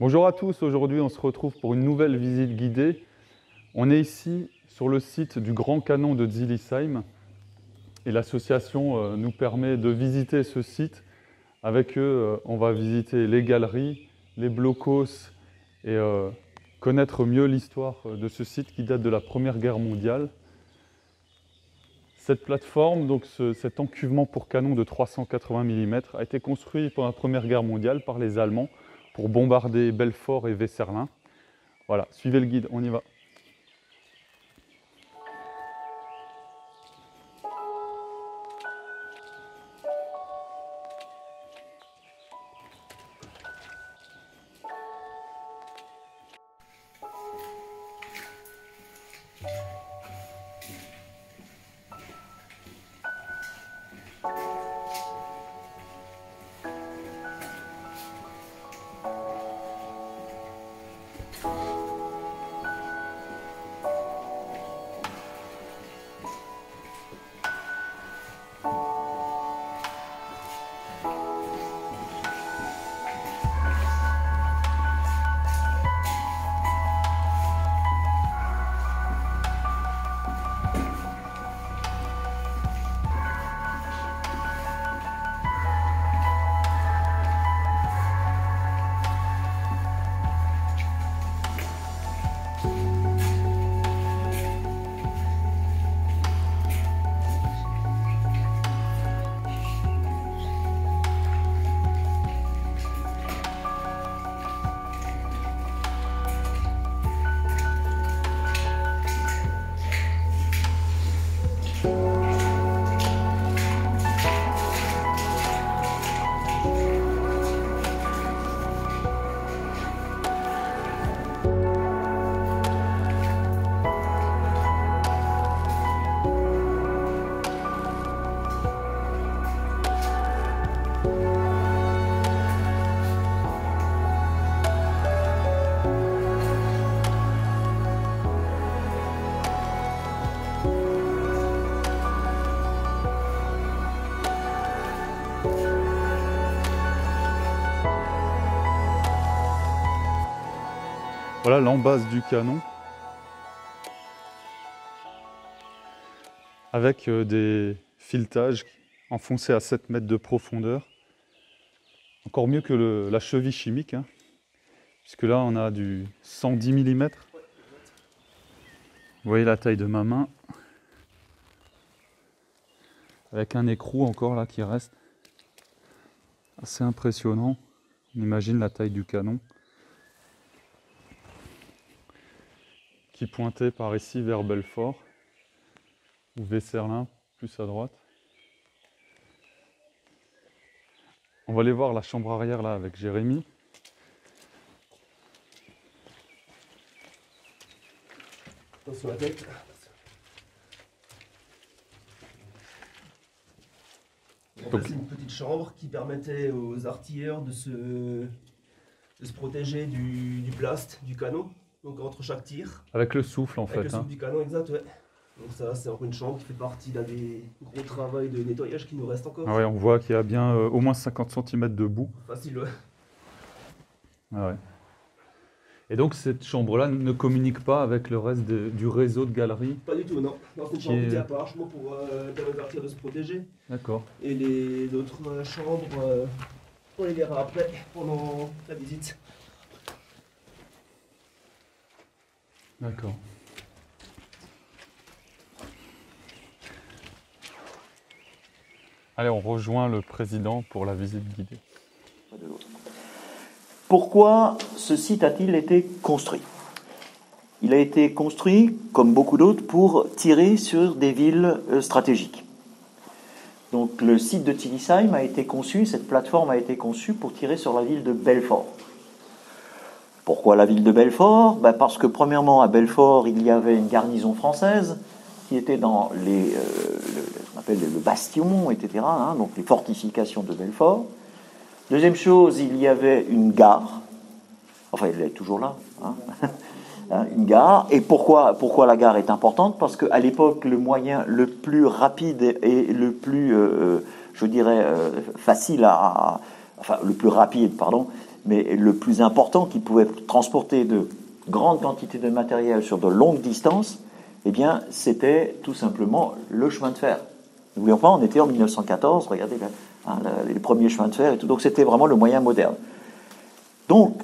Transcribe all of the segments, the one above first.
Bonjour à tous, aujourd'hui on se retrouve pour une nouvelle visite guidée. On est ici sur le site du Grand Canon de Zillisheim et l'association nous permet de visiter ce site. Avec eux, on va visiter les galeries, les blocos et connaître mieux l'histoire de ce site qui date de la Première Guerre mondiale. Cette plateforme, donc cet encuvement pour canon de 380 mm, a été construit pendant la Première Guerre mondiale par les Allemands pour bombarder Belfort et Weserlin. Voilà, suivez le guide, on y va. Voilà l'embase du canon avec des filetages enfoncés à 7 mètres de profondeur. Encore mieux que la cheville chimique, hein, puisque là on a du 110 mm. Vous voyez la taille de ma main, avec un écrou encore là qui reste. Assez impressionnant. On imagine la taille du canon. Qui pointait par ici vers Belfort, ou Weserlin, plus à droite. On va aller voir la chambre arrière là avec Jérémy. Attention à la tête. Donc, c'est une petite chambre qui permettait aux artilleurs de se protéger du blast du canon. Donc entre chaque tir. Avec le souffle en fait. Avec le souffle du canon, exact, ouais. Donc ça, c'est encore une chambre qui fait partie d'un des gros travaux de nettoyage qui nous reste encore. Ah ouais, on voit qu'il y a bien au moins 50 cm de boue. Facile, ouais. Ah ouais. Et donc cette chambre-là ne communique pas avec le reste du réseau de galeries? Pas du tout, non. Non, c'est une chambre qui est à part, pour permettre aux artilleurs de se protéger. D'accord. Et les autres chambres, on les verra après, pendant la visite. D'accord. Allez, on rejoint le président pour la visite guidée. Pourquoi ce site a-t-il été construit? Il a été construit, comme beaucoup d'autres, pour tirer sur des villes stratégiques. Donc le site de Zillisheim a été conçu, cette plateforme a été conçue pour tirer sur la ville de Belfort. Pourquoi la ville de Belfort? Parce que premièrement, à Belfort, il y avait une garnison française qui était dans ce qu'on appelle le bastion, etc., donc les fortifications de Belfort. Deuxième chose, il y avait une gare, enfin elle est toujours là, une gare. Et pourquoi la gare est importante? Parce qu'à l'époque, le moyen le plus rapide et le plus, facile le plus rapide, mais le plus important qui pouvait transporter de grandes quantités de matériel sur de longues distances, eh bien, c'était tout simplement le chemin de fer. N'oublions pas, on était en 1914, regardez les premiers chemins de fer et tout, donc c'était vraiment le moyen moderne. Donc,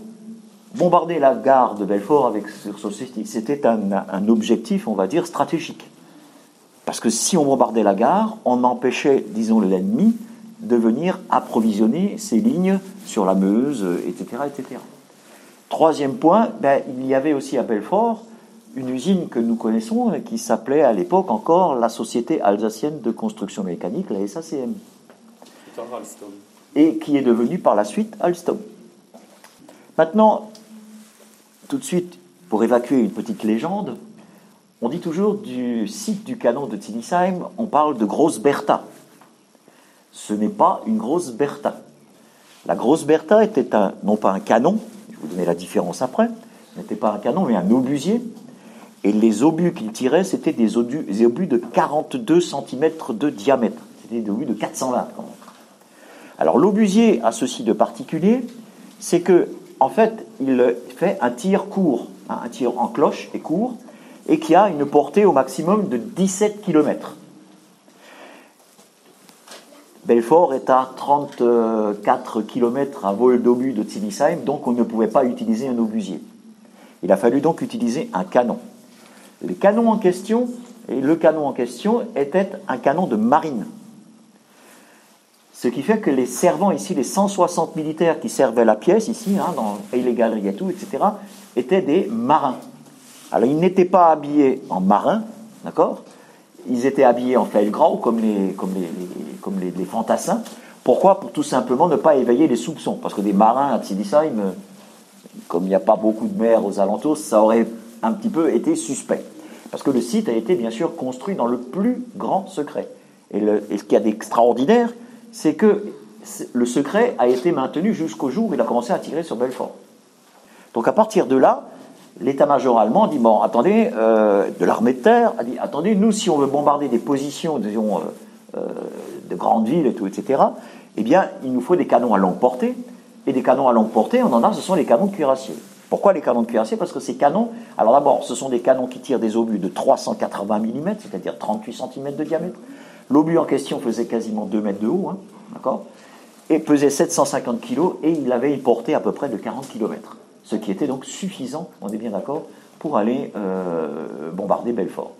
bombarder la gare de Belfort avec ce système, c'était un objectif, on va dire, stratégique. Parce que si on bombardait la gare, on empêchait, disons, l'ennemi de venir approvisionner ses lignes sur la Meuse, etc., etc. Troisième point, il y avait aussi à Belfort une usine que nous connaissons qui s'appelait à l'époque encore la Société Alsacienne de Construction Mécanique, la SACM. Et qui est devenue par la suite Alstom. Maintenant, tout de suite, pour évacuer une petite légende, on dit toujours du site du canon de Zilisheim, on parle de Grosse Bertha. Ce n'est pas une Grosse Bertha. La Grosse Bertha était non pas un canon, je vais vous donner la différence après, n'était pas un canon, mais un obusier. Et les obus qu'il tirait, c'était des obus de 42 cm de diamètre. C'était des obus de 420 quand même. Alors l'obusier a ceci de particulier, c'est que en fait, il fait un tir court, un tir en cloche et court, et qui a une portée au maximum de 17 km. Belfort est à 34 km à vol d'obus de Zilisheim, donc on ne pouvait pas utiliser un obusier. Il a fallu donc utiliser un canon. Le canon en question était un canon de marine. Ce qui fait que les servants ici, les 160 militaires qui servaient la pièce ici, dans Illegal Rigatou, etc., étaient des marins. Alors ils n'étaient pas habillés en marins, d'accord ? Ils étaient habillés en Feldgrau, comme les fantassins. Pourquoi ? Pour tout simplement ne pas éveiller les soupçons. Parce que des marins à Zilisheim, comme il n'y a pas beaucoup de mer aux alentours, ça aurait un petit peu été suspect. Parce que le site a été bien sûr construit dans le plus grand secret. Et ce qu'il y a d'extraordinaire, c'est que le secret a été maintenu jusqu'au jour où il a commencé à tirer sur Belfort. Donc à partir de là, l'état-major allemand dit, bon, attendez, de l'armée de terre, a dit, attendez, nous, si on veut bombarder des positions, disons, de grandes villes et tout, etc., eh bien, il nous faut des canons à longue portée. Et des canons à longue portée, on en a, ce sont les canons de cuirassier. Pourquoi les canons de cuirassier ? Parce que ces canons, alors d'abord, ce sont des canons qui tirent des obus de 380 mm, c'est-à-dire 38 cm de diamètre. L'obus en question faisait quasiment 2 mètres de haut, d'accord ? Et pesait 750 kg, et il avait une portée à peu près de 40 km. Ce qui était donc suffisant, on est bien d'accord, pour aller bombarder Belfort.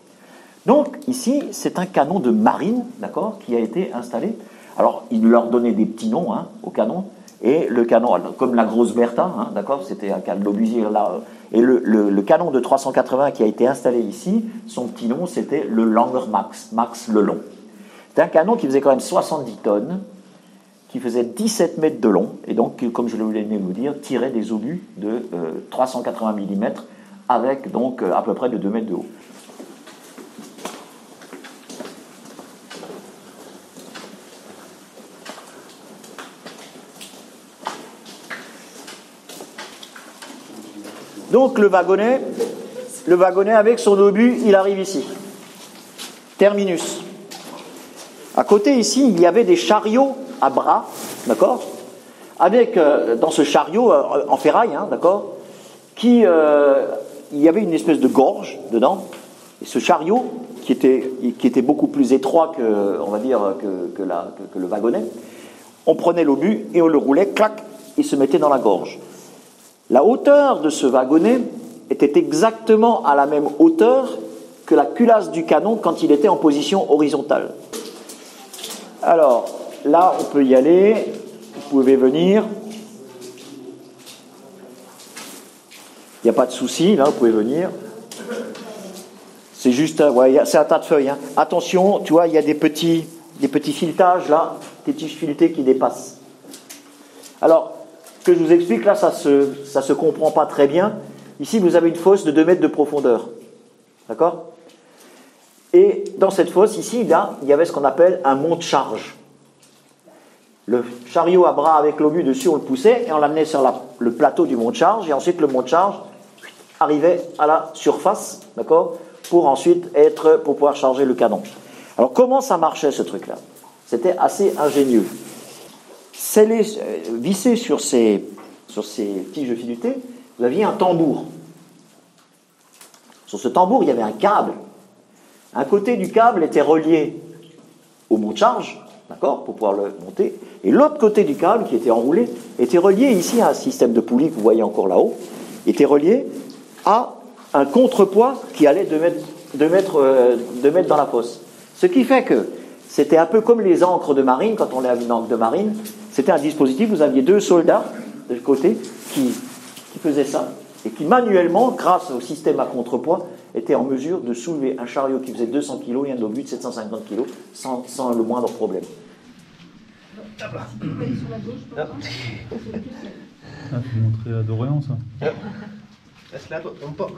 Donc ici, c'est un canon de marine, d'accord, qui a été installé. Alors, il leur donnait des petits noms au canon, et le canon, comme la Grosse Bertha, d'accord, c'était un canon d'obusier là, et le canon de 380 qui a été installé ici, son petit nom, c'était le Langer Max, Max le long. C'était un canon qui faisait quand même 70 tonnes, qui faisait 17 mètres de long, et donc, comme je voulais vous dire, tirait des obus de 380 mm, avec donc à peu près de 2 mètres de haut. Donc le wagonnet avec son obus, il arrive ici. Terminus. À côté ici, il y avait des chariots à bras, d'accord, avec dans ce chariot en ferraille, d'accord, il y avait une espèce de gorge dedans, et ce chariot qui était beaucoup plus étroit que, on va dire, que le wagonnet, on prenait l'obus et on le roulait, clac, il se mettait dans la gorge. La hauteur de ce wagonnet était exactement à la même hauteur que la culasse du canon quand il était en position horizontale. Alors, là, on peut y aller. Vous pouvez venir. Il n'y a pas de souci, là, vous pouvez venir. C'est juste, c'est un tas de feuilles. Attention, tu vois, il y a des petits filetages, là, des tiges filetées qui dépassent. Alors, ce que je vous explique, là, ça se comprend pas très bien. Ici, vous avez une fosse de 2 mètres de profondeur. D'accord ? Et dans cette fosse, ici, là, il y avait ce qu'on appelle un monte-charge. Le chariot à bras avec l'obus dessus, on le poussait et on l'amenait sur le plateau du monte-charge. Et ensuite, le monte-charge arrivait à la surface, d'accord, pour pouvoir charger le canon. Alors, comment ça marchait, ce truc-là ? C'était assez ingénieux. Visser sur ces sur ces tiges filetées, vous aviez un tambour. Sur ce tambour, il y avait un câble. Un côté du câble était relié au monte-charge, d'accord, pour pouvoir le monter, et l'autre côté du câble, qui était enroulé, était relié ici à un système de poulie que vous voyez encore là-haut, était relié à un contrepoids qui allait 2 mètres dans la fosse. Ce qui fait que c'était un peu comme les ancres de marine, quand on lève une ancre de marine, c'était un dispositif, vous aviez 2 soldats de côté qui faisaient ça, et qui manuellement, grâce au système à contrepoids, étaient en mesure de soulever un chariot qui faisait 200 kg et un obus de 750 kg sans le moindre problème. Ah, faut montrer à Dorian ça. Reste là, toi, tombe pas.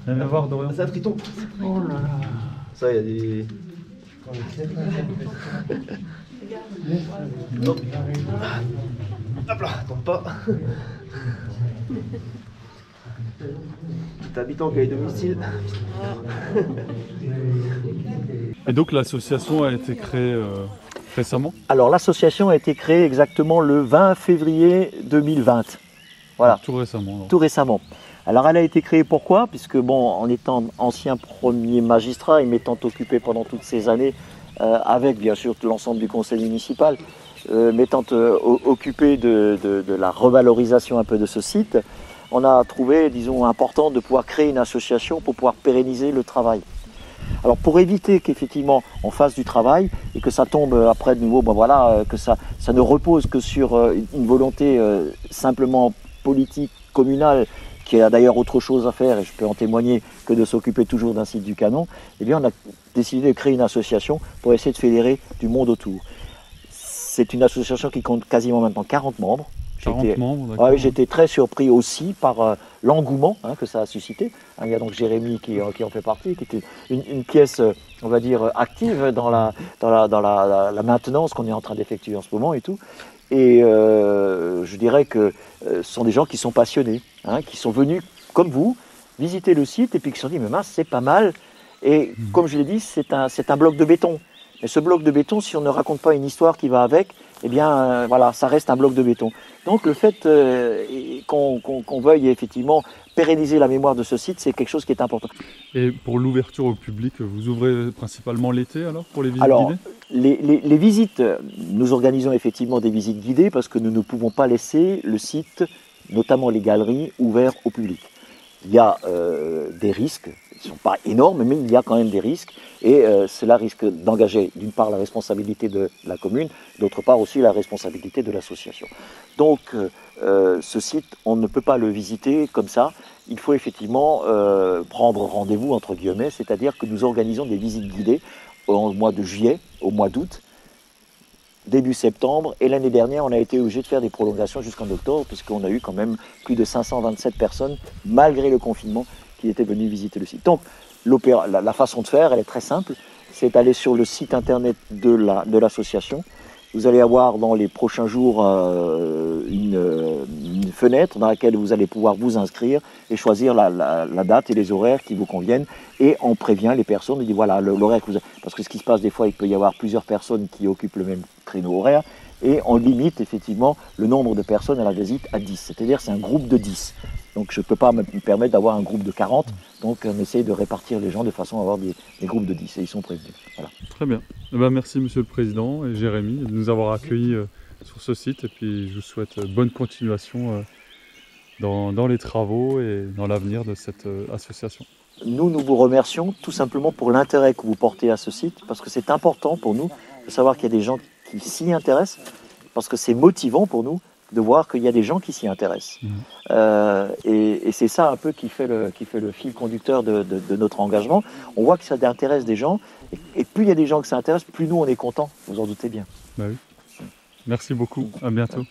Viens voir Dorian. C'est un triton. Oh là là. Ça, il y a des... Non. Hop là, tombe pas. Petit habitant qui a domicile. Et donc l'association a été créée récemment? Alors l'association a été créée exactement le 20 février 2020. Voilà. Tout récemment. Alors. Tout récemment. Alors elle a été créée pourquoi? Puisque bon, en étant ancien premier magistrat et m'étant occupé pendant toutes ces années, avec bien sûr l'ensemble du conseil municipal, m'étant occupé de la revalorisation un peu de ce site, on a trouvé, disons, important de pouvoir créer une association pour pouvoir pérenniser le travail. Alors pour éviter qu'effectivement on fasse du travail et que ça tombe après de nouveau, ben voilà, que ça ne repose que sur une volonté simplement politique, communale, qui a d'ailleurs autre chose à faire, et je peux en témoigner, que de s'occuper toujours d'un site du Canon, eh bien on a décidé de créer une association pour essayer de fédérer du monde autour. C'est une association qui compte quasiment maintenant 40 membres. 40 membres, d'accord. Ouais, j'étais très surpris aussi par l'engouement que ça a suscité. Il y a donc Jérémy qui en fait partie, qui était une pièce, on va dire, active dans la maintenance qu'on est en train d'effectuer en ce moment et tout. Et je dirais que ce sont des gens qui sont passionnés, qui sont venus, comme vous, visiter le site et puis qui se sont dit, mais mince, c'est pas mal. Et comme je l'ai dit, c'est un bloc de béton. Mais ce bloc de béton, si on ne raconte pas une histoire qui va avec, eh bien, voilà, ça reste un bloc de béton. Donc le fait qu'on veuille effectivement pérenniser la mémoire de ce site, c'est quelque chose qui est important. Et pour l'ouverture au public, vous ouvrez principalement l'été alors pour les visites alors, guidées? les visites, nous organisons effectivement des visites guidées parce que nous ne pouvons pas laisser le site, notamment les galeries, ouverts au public. Il y a des risques, ils ne sont pas énormes, mais il y a quand même des risques. Et cela risque d'engager d'une part la responsabilité de la commune, d'autre part aussi la responsabilité de l'association. Donc ce site, on ne peut pas le visiter comme ça. Il faut effectivement prendre rendez-vous entre guillemets, c'est-à-dire que nous organisons des visites guidées au mois de juillet, au mois d'août, début septembre, et l'année dernière on a été obligé de faire des prolongations jusqu'en octobre puisqu'on a eu quand même plus de 527 personnes malgré le confinement qui étaient venues visiter le site. Donc la façon de faire, elle est très simple, c'est d'aller sur le site internet de l'association. Vous allez avoir dans les prochains jours une fenêtre dans laquelle vous allez pouvoir vous inscrire et choisir la date et les horaires qui vous conviennent. Et on prévient les personnes, on dit voilà l'horaire que vous avez. Parce que ce qui se passe des fois, il peut y avoir plusieurs personnes qui occupent le même créneau horaire. Et on limite effectivement le nombre de personnes à la visite à 10. C'est-à-dire c'est un groupe de 10. Donc je ne peux pas me permettre d'avoir un groupe de 40. Donc on essaye de répartir les gens de façon à avoir des groupes de 10. Et ils sont prévenus. Voilà. Très bien. Eh bien, merci Monsieur le Président et Jérémy de nous avoir accueillis sur ce site. Et puis je vous souhaite bonne continuation dans les travaux et dans l'avenir de cette association. Nous vous remercions tout simplement pour l'intérêt que vous portez à ce site. Parce que c'est important pour nous de savoir qu'il y a des gens qui s'y intéressent. Parce que c'est motivant pour nous de voir qu'il y a des gens qui s'y intéressent. Et c'est ça un peu qui fait le fil conducteur de notre engagement. On voit que ça intéresse des gens, et plus il y a des gens que ça intéresse, plus nous on est contents, vous en doutez bien. Bah oui. Merci beaucoup, à bientôt.